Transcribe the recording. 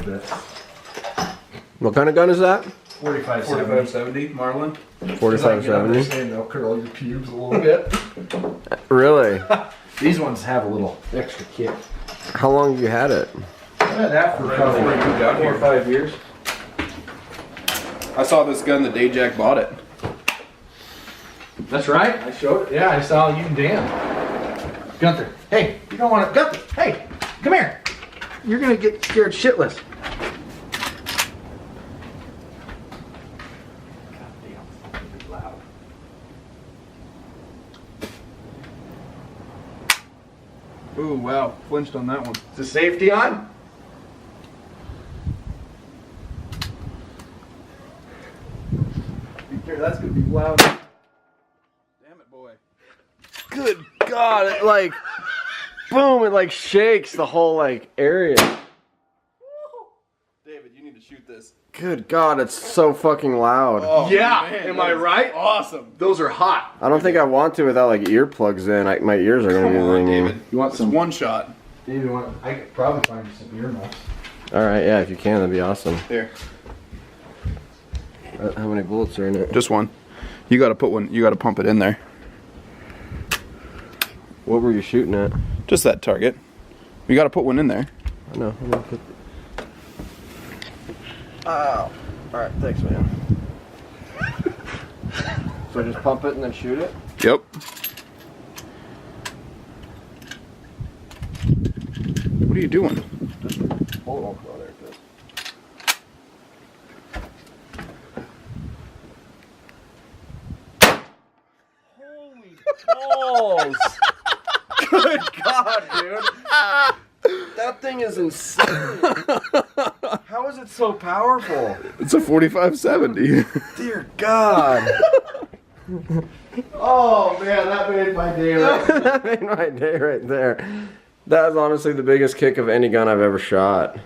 little bit. What kind of gun is that? 4570 Marlin. 4570. Saying they'll curl your pubes a little bit. Really? These ones have a little extra kick. How long have you had it? I've had that for probably before you got 4 or here. 5 years. I saw this gun the day Jack bought it. That's right. I showed it. Yeah, I saw you and Dan. Gunther, hey, you don't want to. Gunther, hey, come here. You're gonna get scared shitless. Goddamn, loud. Ooh, wow. Flinched on that one. Is the safety on? That's gonna be loud. Damn it, boy. Good God, it like, boom, it like shakes the whole like area. David, you need to shoot this. Good God, it's so fucking loud. Oh, Yeah, man, am that I is right? Awesome. Those are hot. I don't think I want to without like earplugs in. My ears are gonna Come be on, ringing. David. You want It's some? one shot. David, I could probably find you some earmuffs. All right, yeah, if you can, that'd be awesome. Here. How many bullets are in it? Just one. You gotta put one, you gotta pump it in there. What were you shooting at? Just that target. You gotta put one in there. I know. I'm gonna put... Ow. All right, thanks, man. So I just pump it and then shoot it? Yep. What are you doing? Bullet won't go there. Good. Holy balls! Good God, dude! That thing is insane. How is it so powerful? It's a 4570. Dear God! Oh man, that made my day right. That made my day right there. That is honestly the biggest kick of any gun I've ever shot.